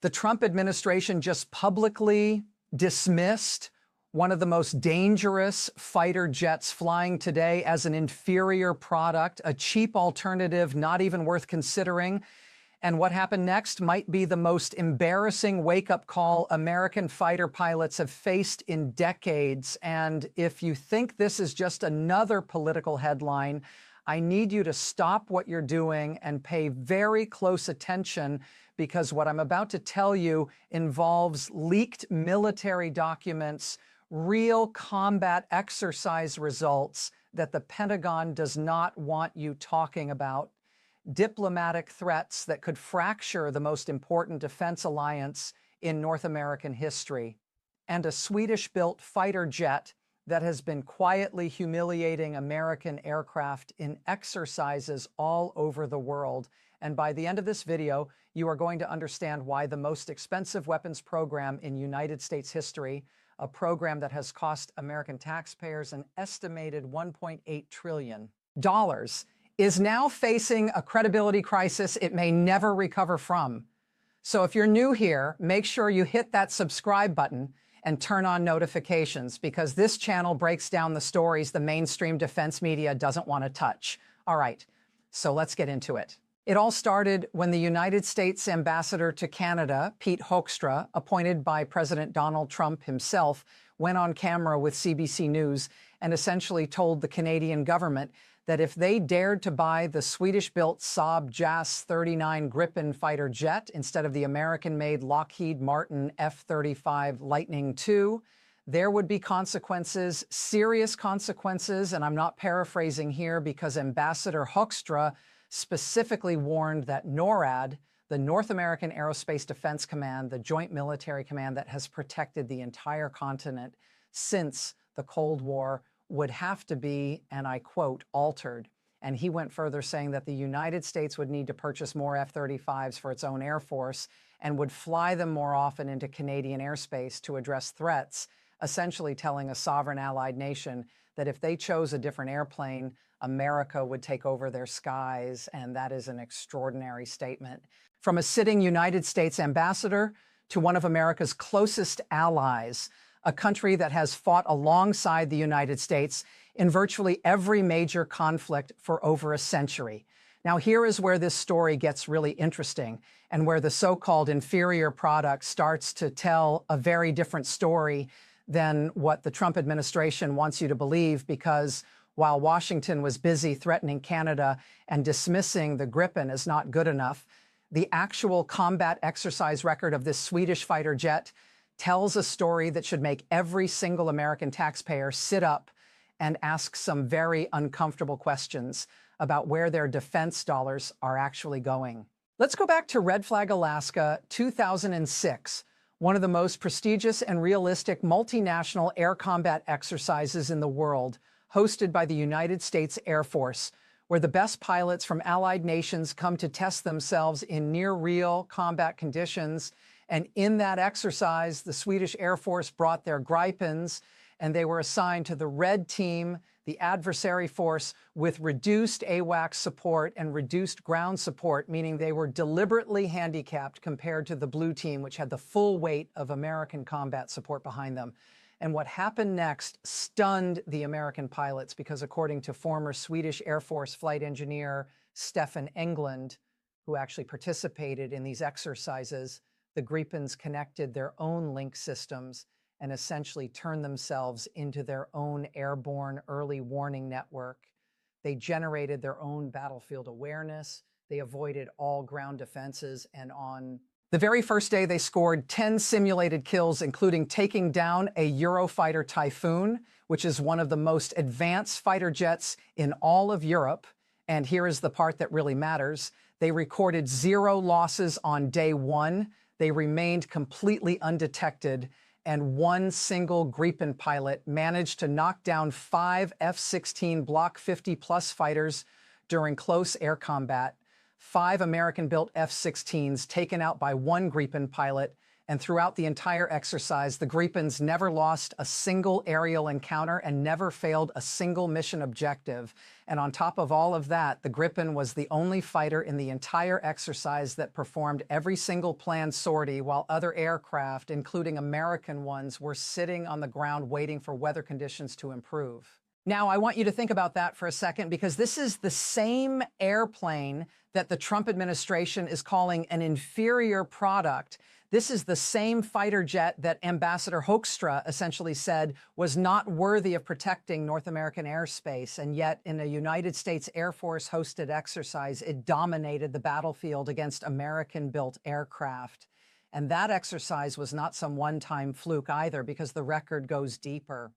The Trump administration just publicly dismissed one of the most dangerous fighter jets flying today as an inferior product, a cheap alternative not even worth considering. And what happened next might be the most embarrassing wake-up call American fighter pilots have faced in decades. And if you think this is just another political headline, I need you to stop what you're doing and pay very close attention, because what I'm about to tell you involves leaked military documents, real combat exercise results that the Pentagon does not want you talking about, diplomatic threats that could fracture the most important defense alliance in North American history, and a Swedish-built fighter jet that has been quietly humiliating American aircraft in exercises all over the world. And by the end of this video, you are going to understand why the most expensive weapons program in United States history, a program that has cost American taxpayers an estimated $1.8 trillion, is now facing a credibility crisis it may never recover from. So if you're new here, make sure you hit that subscribe button and turn on notifications, because this channel breaks down the stories the mainstream defense media doesn't want to touch. All right, so let's get into it. It all started when the United States ambassador to Canada, Pete Hoekstra, appointed by President Donald Trump himself, went on camera with CBC News and essentially told the Canadian government that if they dared to buy the Swedish-built Saab JAS-39 Gripen fighter jet instead of the American-made Lockheed Martin F-35 Lightning II, there would be consequences, serious consequences, and I'm not paraphrasing here because Ambassador Hoekstra specifically warned that NORAD, the North American Aerospace Defense Command, the joint military command that has protected the entire continent since the Cold War, would have to be, and I quote, altered. And he went further, saying that the United States would need to purchase more F-35s for its own Air Force and would fly them more often into Canadian airspace to address threats, essentially telling a sovereign allied nation that if they chose a different airplane, America would take over their skies. And that is an extraordinary statement. From a sitting United States ambassador to one of America's closest allies, a country that has fought alongside the United States in virtually every major conflict for over a century. Now, here is where this story gets really interesting, and where the so-called inferior product starts to tell a very different story than what the Trump administration wants you to believe, because while Washington was busy threatening Canada and dismissing the Gripen as not good enough, the actual combat exercise record of this Swedish fighter jet tells a story that should make every single American taxpayer sit up and ask some very uncomfortable questions about where their defense dollars are actually going. Let's go back to Red Flag, Alaska, 2006, one of the most prestigious and realistic multinational air combat exercises in the world, hosted by the United States Air Force, where the best pilots from allied nations come to test themselves in near-real combat conditions. And in that exercise, the Swedish Air Force brought their Gripens, and they were assigned to the red team, the adversary force, with reduced AWACS support and reduced ground support, meaning they were deliberately handicapped compared to the blue team, which had the full weight of American combat support behind them. And what happened next stunned the American pilots, because according to former Swedish Air Force flight engineer Stefan Englund, who actually participated in these exercises, the Gripens connected their own link systems and essentially turned themselves into their own airborne early warning network. They generated their own battlefield awareness. They avoided all ground defenses. And on the very first day, they scored 10 simulated kills, including taking down a Eurofighter Typhoon, which is one of the most advanced fighter jets in all of Europe. And here is the part that really matters. They recorded 0 losses on day 1. They remained completely undetected, and one single Gripen pilot managed to knock down 5 F-16 Block 50+ fighters during close air combat, 5 American-built F-16s taken out by one Gripen pilot, And throughout the entire exercise, the Gripens never lost a single aerial encounter and never failed a single mission objective. And on top of all of that, the Gripen was the only fighter in the entire exercise that performed every single planned sortie, while other aircraft, including American ones, were sitting on the ground waiting for weather conditions to improve. Now, I want you to think about that for a second, because this is the same airplane that the Trump administration is calling an inferior product. This is the same fighter jet that Ambassador Hoekstra essentially said was not worthy of protecting North American airspace. And yet, in a United States Air Force hosted exercise, it dominated the battlefield against American-built aircraft. And that exercise was not some one-time fluke either, because the record goes deeper.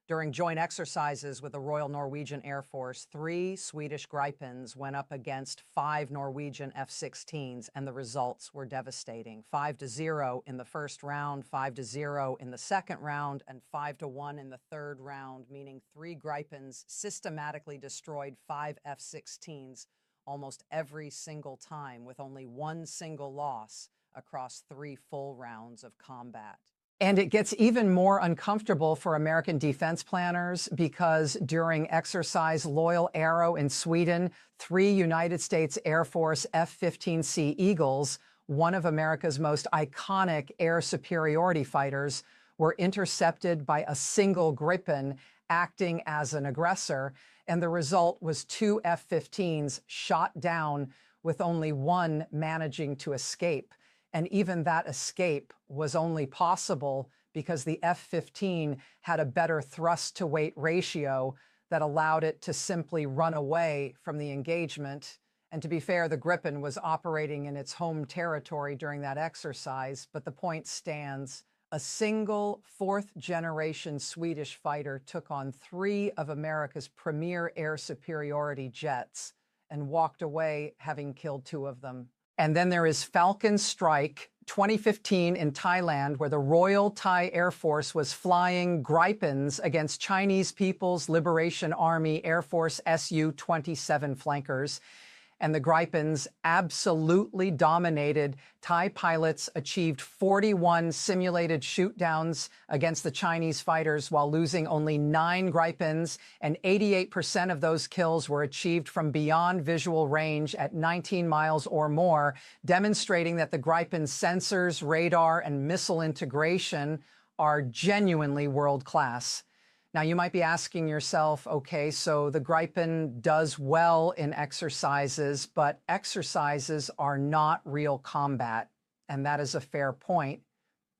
During joint exercises with the Royal Norwegian Air Force, 3 Swedish Gripens went up against 5 Norwegian F-16s, and the results were devastating. 5-0 in the first round, 5-0 in the second round, and 5-1 in the third round, meaning 3 Gripens systematically destroyed 5 F-16s almost every single time, with only 1 single loss across 3 full rounds of combat. And it gets even more uncomfortable for American defense planners, because during exercise Loyal Arrow in Sweden, 3 United States Air Force F-15C Eagles, one of America's most iconic air superiority fighters, were intercepted by a single Gripen acting as an aggressor. And the result was 2 F-15s shot down, with only 1 managing to escape. And even that escape was only possible because the F-15 had a better thrust-to-weight ratio that allowed it to simply run away from the engagement. And to be fair, the Gripen was operating in its home territory during that exercise, but the point stands. A single 4th-generation Swedish fighter took on 3 of America's premier air superiority jets and walked away having killed 2 of them. And then there is Falcon Strike 2015 in Thailand, where the Royal Thai Air Force was flying Gripens against Chinese People's Liberation Army Air Force Su-27 flankers. And the Gripens absolutely dominated. Thai pilots achieved 41 simulated shootdowns against the Chinese fighters while losing only 9 Gripens, and 88% of those kills were achieved from beyond visual range at 19 miles or more, demonstrating that the Gripen's sensors, radar, and missile integration are genuinely world-class. Now, you might be asking yourself, okay, so the Gripen does well in exercises, but exercises are not real combat, and that is a fair point.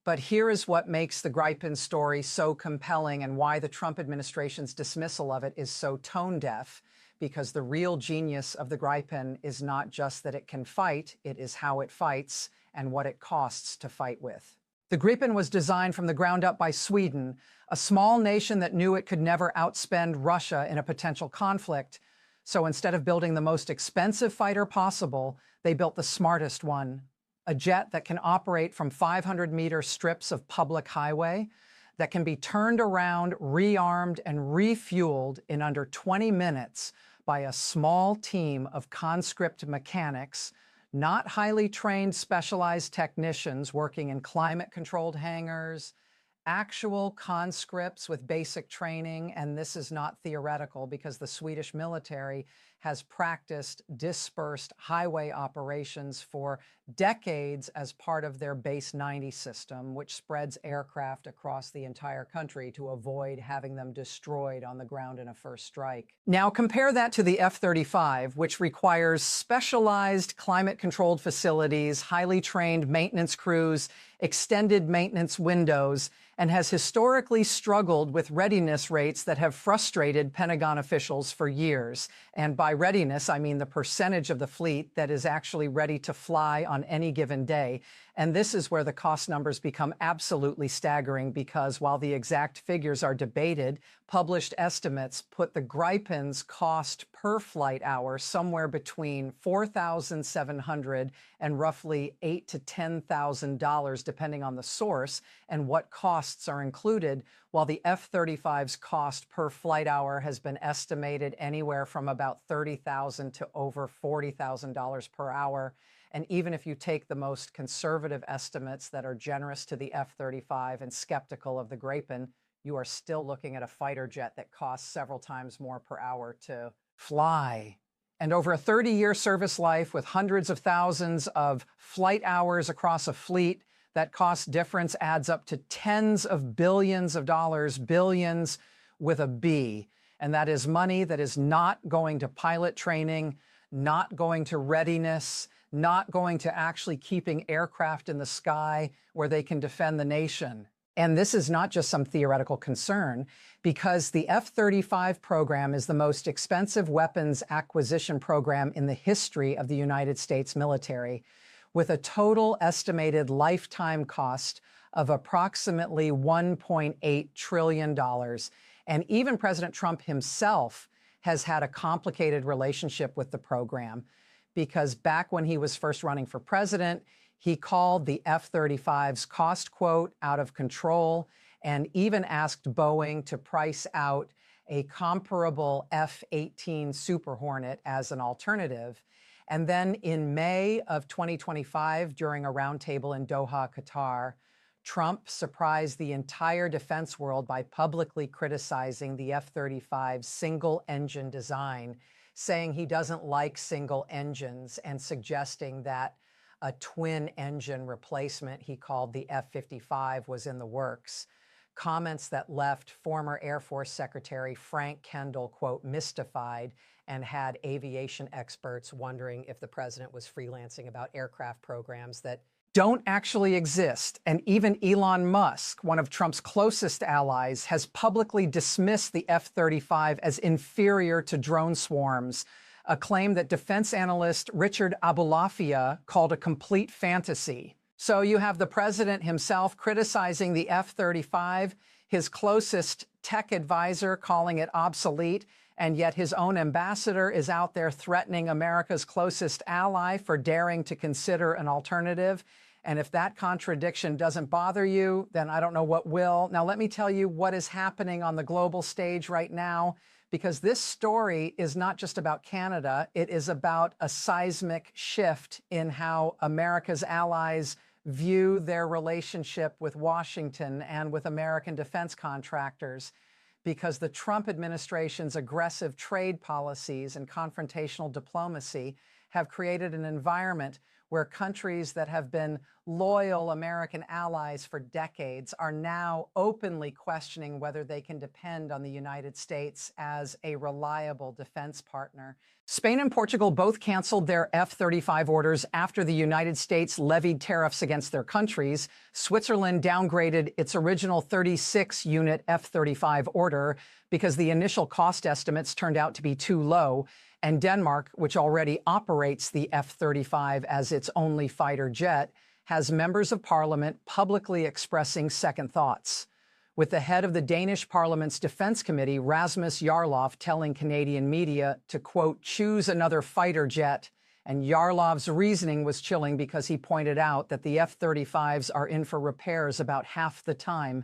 But here is what makes the Gripen story so compelling, and why the Trump administration's dismissal of it is so tone-deaf, because the real genius of the Gripen is not just that it can fight, it is how it fights and what it costs to fight with. The Gripen was designed from the ground up by Sweden, a small nation that knew it could never outspend Russia in a potential conflict. So instead of building the most expensive fighter possible, they built the smartest one, a jet that can operate from 500-meter strips of public highway, that can be turned around, rearmed, and refueled in under 20 minutes by a small team of conscript mechanics, not highly trained specialized technicians working in climate-controlled hangars, actual conscripts with basic training. And this is not theoretical, because the Swedish military has practiced dispersed highway operations for decades as part of their Base 90 system, which spreads aircraft across the entire country to avoid having them destroyed on the ground in a first strike. Now compare that to the F-35, which requires specialized climate-controlled facilities, highly trained maintenance crews, extended maintenance windows, and has historically struggled with readiness rates that have frustrated Pentagon officials for years. And by readiness, I mean the percentage of the fleet that is actually ready to fly on any given day. And this is where the cost numbers become absolutely staggering, because while the exact figures are debated, published estimates put the Gripen's cost per flight hour somewhere between $4,700 and roughly $8,000 to $10,000, depending on the source and what costs are included, while the F-35's cost per flight hour has been estimated anywhere from about $30,000 to over $40,000 per hour. And even if you take the most conservative estimates that are generous to the F-35 and skeptical of the Gripen, you are still looking at a fighter jet that costs several times more per hour to fly. And over a 30-year service life with hundreds of thousands of flight hours across a fleet, that cost difference adds up to tens of billions of dollars, billions with a B. And that is money that is not going to pilot training, not going to readiness, not going to actually keeping aircraft in the sky where they can defend the nation. And this is not just some theoretical concern, because the F-35 program is the most expensive weapons acquisition program in the history of the United States military, with a total estimated lifetime cost of approximately $1.8 trillion. And even President Trump himself has had a complicated relationship with the program, because back when he was first running for president, he called the F-35's cost quote out of control and even asked Boeing to price out a comparable F-18 Super Hornet as an alternative. And then in May of 2025, during a roundtable in Doha, Qatar, Trump surprised the entire defense world by publicly criticizing the F-35's single-engine design, saying he doesn't like single engines and suggesting that a twin-engine replacement he called the F-55 was in the works. Comments that left former Air Force Secretary Frank Kendall, quote, mystified, and had aviation experts wondering if the president was freelancing about aircraft programs that don't actually exist. And even Elon Musk, one of Trump's closest allies, has publicly dismissed the F-35 as inferior to drone swarms, a claim that defense analyst Richard Abulafia called a complete fantasy. So you have the president himself criticizing the F-35, his closest tech advisor calling it obsolete, and yet his own ambassador is out there threatening America's closest ally for daring to consider an alternative. And if that contradiction doesn't bother you, then I don't know what will. Now, let me tell you what is happening on the global stage right now, because this story is not just about Canada. It is about a seismic shift in how America's allies view their relationship with Washington and with American defense contractors, because the Trump administration's aggressive trade policies and confrontational diplomacy have created an environment where countries that have been loyal American allies for decades are now openly questioning whether they can depend on the United States as a reliable defense partner. Spain and Portugal both canceled their F-35 orders after the United States levied tariffs against their countries. Switzerland downgraded its original 36-unit F-35 order because the initial cost estimates turned out to be too low. And Denmark, which already operates the F-35 as its only fighter jet, has members of parliament publicly expressing second thoughts, with the head of the Danish Parliament's Defense Committee, Rasmus Jarlov, telling Canadian media to, quote, choose another fighter jet. And Jarlov's reasoning was chilling because he pointed out that the F-35s are in for repairs about half the time,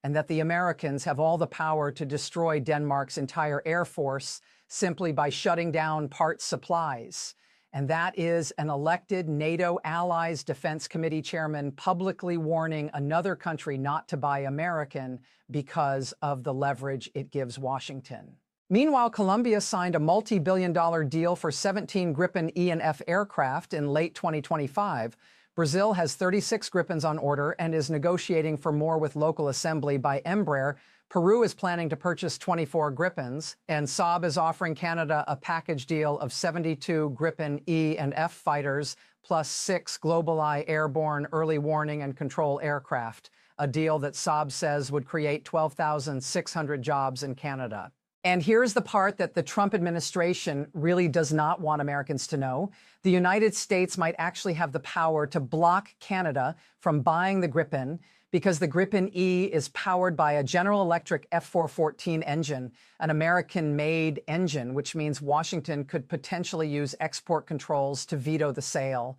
and that the Americans have all the power to destroy Denmark's entire air force simply by shutting down parts supplies. And that is an elected NATO allies defense committee chairman publicly warning another country not to buy American because of the leverage it gives Washington. Meanwhile, Colombia signed a multi-billion-dollar deal for 17 Gripen E and F aircraft in late 2025. Brazil has 36 Gripens on order and is negotiating for more with local assembly by Embraer. Peru is planning to purchase 24 Gripens, and Saab is offering Canada a package deal of 72 Gripen E and F fighters, plus 6 GlobalEye airborne early warning and control aircraft, a deal that Saab says would create 12,600 jobs in Canada. And here's the part that the Trump administration really does not want Americans to know. The United States might actually have the power to block Canada from buying the Gripen, because the Gripen E is powered by a General Electric F414 engine, an American-made engine, which means Washington could potentially use export controls to veto the sale.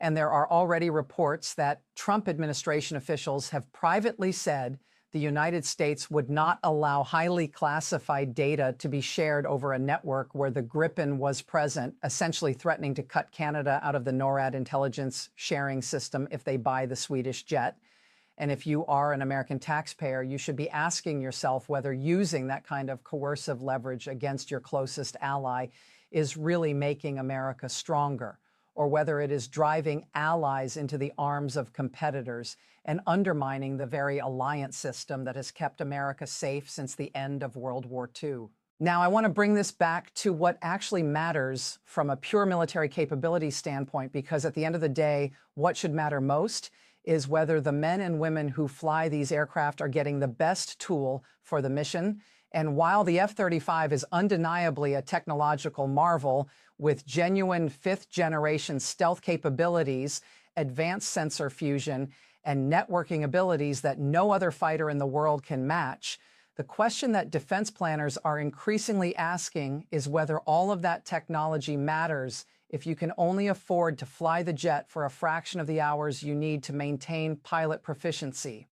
And there are already reports that Trump administration officials have privately said the United States would not allow highly classified data to be shared over a network where the Gripen was present, essentially threatening to cut Canada out of the NORAD intelligence sharing system if they buy the Swedish jet. And if you are an American taxpayer, you should be asking yourself whether using that kind of coercive leverage against your closest ally is really making America stronger, or whether it is driving allies into the arms of competitors and undermining the very alliance system that has kept America safe since the end of World War II. Now, I want to bring this back to what actually matters from a pure military capability standpoint, because at the end of the day, what should matter most is whether the men and women who fly these aircraft are getting the best tool for the mission. And while the F-35 is undeniably a technological marvel with genuine fifth-generation stealth capabilities, advanced sensor fusion, and networking abilities that no other fighter in the world can match, the question that defense planners are increasingly asking is whether all of that technology matters if you can only afford to fly the jet for a fraction of the hours you need to maintain pilot proficiency.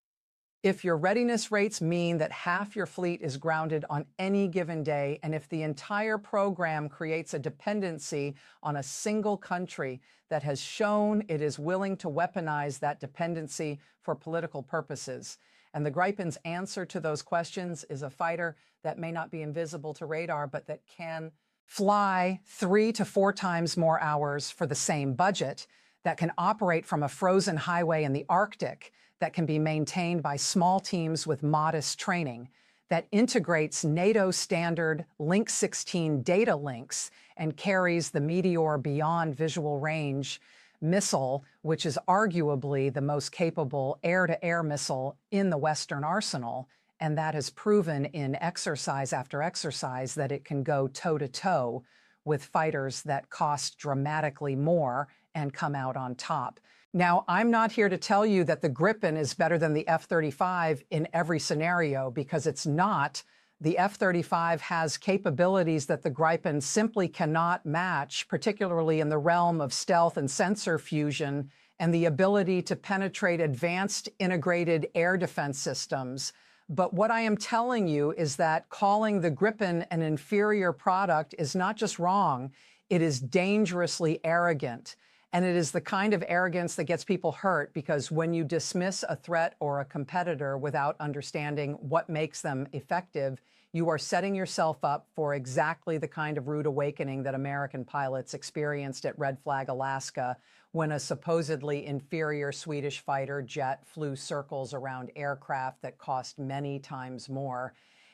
If your readiness rates mean that half your fleet is grounded on any given day, and if the entire program creates a dependency on a single country that has shown it is willing to weaponize that dependency for political purposes, and the Gripen's answer to those questions is a fighter that may not be invisible to radar, but that can fly 3 to 4 times more hours for the same budget, that can operate from a frozen highway in the Arctic, that can be maintained by small teams with modest training, that integrates NATO standard Link 16 data links and carries the Meteor Beyond Visual Range missile, which is arguably the most capable air-to-air missile in the Western arsenal, and that has proven in exercise after exercise that it can go toe-to-toe with fighters that cost dramatically more and come out on top. Now, I'm not here to tell you that the Gripen is better than the F-35 in every scenario, because it's not. The F-35 has capabilities that the Gripen simply cannot match, particularly in the realm of stealth and sensor fusion and the ability to penetrate advanced integrated air defense systems. But what I am telling you is that calling the Gripen an inferior product is not just wrong, it is dangerously arrogant. And it is the kind of arrogance that gets people hurt, because when you dismiss a threat or a competitor without understanding what makes them effective, you are setting yourself up for exactly the kind of rude awakening that American pilots experienced at Red Flag, Alaska, when a supposedly inferior Swedish fighter jet flew circles around aircraft that cost many times more.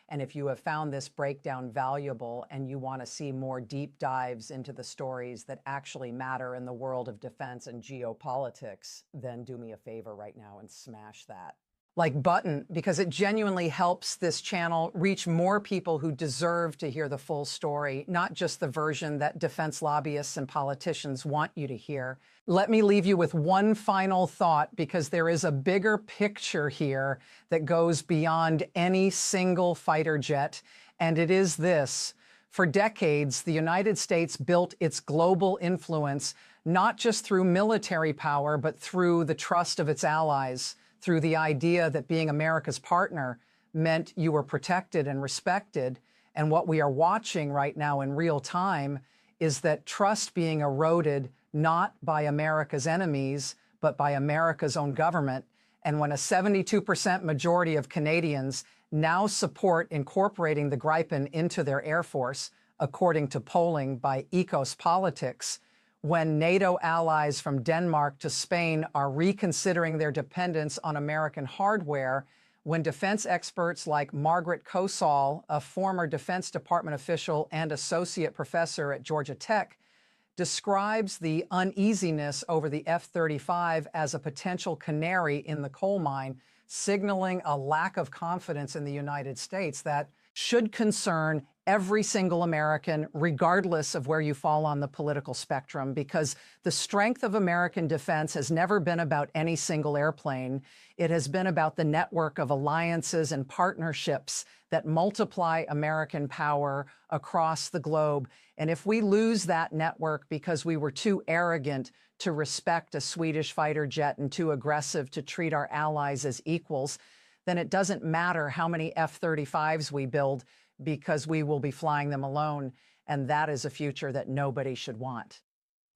And if you have found this breakdown valuable and you want to see more deep dives into the stories that actually matter in the world of defense and geopolitics, then do me a favor right now and smash that like button, because it genuinely helps this channel reach more people who deserve to hear the full story, not just the version that defense lobbyists and politicians want you to hear. Let me leave you with one final thought, because there is a bigger picture here that goes beyond any single fighter jet, and it is this. For decades, the United States built its global influence not just through military power, but through the trust of its allies, through the idea that being America's partner meant you were protected and respected. And what we are watching right now in real time is that trust being eroded not by America's enemies, but by America's own government. And when a 72% majority of Canadians now support incorporating the Gripen into their Air Force, according to polling by Ecos Politics, when NATO allies from Denmark to Spain are reconsidering their dependence on American hardware, when defense experts like Margaret Kosal, a former Defense Department official and associate professor at Georgia Tech, describes the uneasiness over the F-35 as a potential canary in the coal mine, signaling a lack of confidence in the United States that should concern every single American, regardless of where you fall on the political spectrum, because the strength of American defense has never been about any single airplane. It has been about the network of alliances and partnerships that multiply American power across the globe. And if we lose that network because we were too arrogant to respect a Swedish fighter jet and too aggressive to treat our allies as equals, then it doesn't matter how many F-35s we build because we will be flying them alone. And that is a future that nobody should want.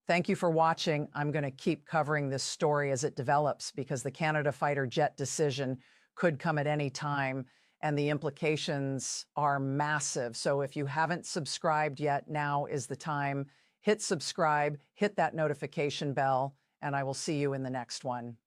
Thank you for watching. I'm going to keep covering this story as it develops because the Canada fighter jet decision could come at any time and the implications are massive. So if you haven't subscribed yet, now is the time. Hit subscribe, hit that notification bell, and I will see you in the next one.